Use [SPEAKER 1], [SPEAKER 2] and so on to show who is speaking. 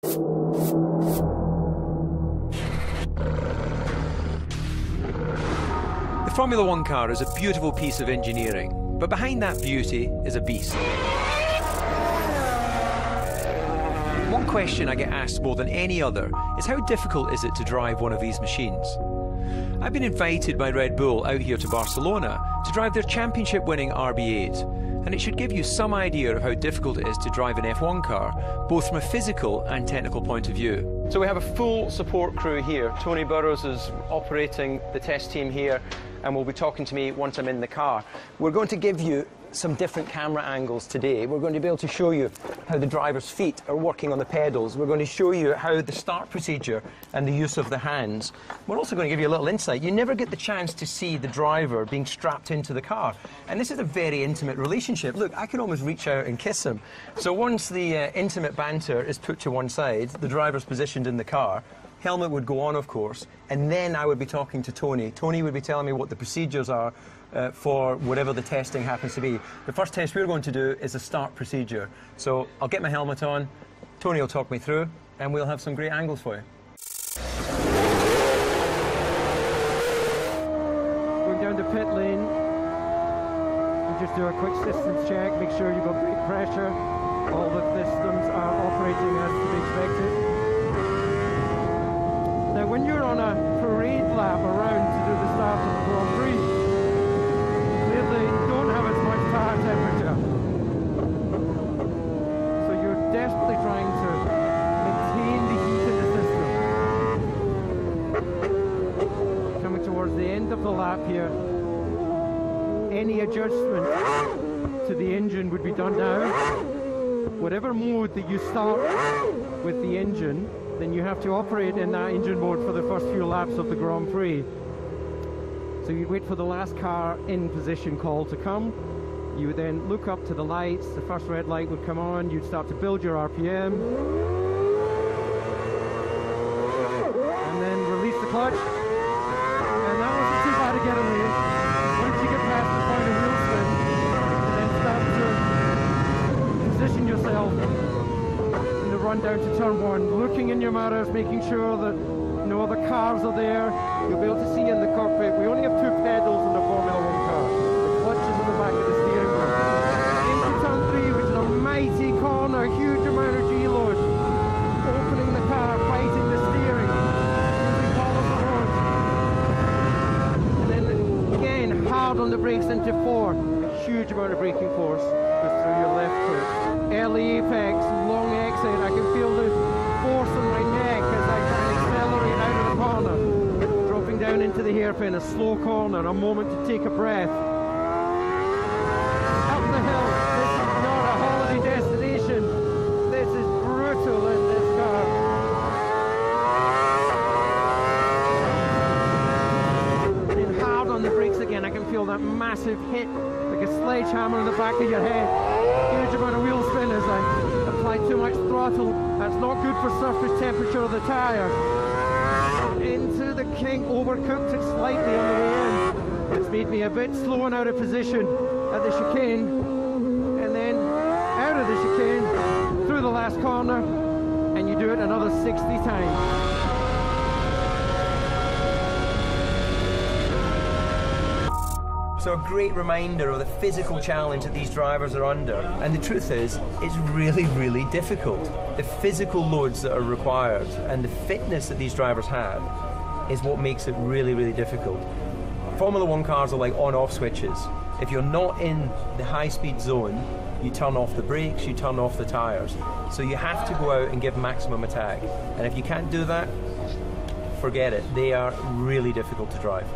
[SPEAKER 1] The Formula One car is a beautiful piece of engineering, but behind that beauty is a beast. One question I get asked more than any other is how difficult is it to drive one of these machines? I've been invited by Red Bull out here to Barcelona to drive their championship-winning RB8, and it should give you some idea of how difficult it is to drive an F1 car, both from a physical and technical point of view. So we have a full support crew here. Tony Burrows is operating the test team here and will be talking to me once I'm in the car. We're going to give you some different camera angles today. We're going to be able to show you how the driver's feet are working on the pedals. We're going to show you how the start procedure and the use of the hands. We're also going to give you a little insight. You never get the chance to see the driver being strapped into the car. And this is a very intimate relationship. Look, I can almost reach out and kiss him. So once the intimate banter is put to one side, the driver's positioned in the car, helmet would go on, of course, and then I would be talking to Tony. Tony would be telling me what the procedures are for whatever the testing happens to be. The first test we're going to do is a start procedure. So I'll get my helmet on, Tony will talk me through, and we'll have some great angles for you.
[SPEAKER 2] Going down the pit lane, and just do a quick systems check, make sure you've got brake pressure, all the systems are operating as to be expected. Now, when you're on a parade lap around to do the start of the Grand Prix, clearly you don't have as much tire temperature. So you're desperately trying to maintain the heat in the system. Coming towards the end of the lap here, any adjustment to the engine would be done now. Whatever mode that you start with the engine, then you have to operate in that engine mode for the first few laps of the Grand Prix. So you'd wait for the last car in position call to come. You would then look up to the lights, the first red light would come on, you'd start to build your RPM. And then release the clutch. And that wasn't too bad to get away. Once you get past the point of wheel spin, then start to position yourself. Run down to turn one, looking in your mirrors, making sure that no other cars are there. You'll be able to see in the cockpit. We only have two pedals in the Formula One car. The clutch is in the back of the steering wheel. Into turn three, which is a mighty corner, huge amount of G-load. Opening the car, fighting the steering, using all of the road. And then again, hard on the brakes into four. A huge amount of braking force goes through your left foot. Early apex, long exit, I can feel the force on my neck as I try and accelerate out of the corner. Dropping down into the hairpin, a slow corner, a moment to take a breath. Up the hill, this is not a holiday destination. This is brutal in this car. And hard on the brakes again, I can feel that massive hit, like a sledgehammer in the back of your head. Huge amount of wheel spin as I apply too much throttle. That's not good for surface temperature of the tyre. Into the kink, overcooked it slightly on the way in. It's made me a bit slow and out of position at the chicane. And then out of the chicane, through the last corner, and you do it another 60 times.
[SPEAKER 1] So a great reminder of the physical challenge that these drivers are under. And the truth is, it's really, really difficult. The physical loads that are required and the fitness that these drivers have is what makes it really, really difficult. Formula One cars are like on-off switches. If you're not in the high-speed zone, you turn off the brakes, you turn off the tires. So you have to go out and give maximum attack. And if you can't do that, forget it. They are really difficult to drive.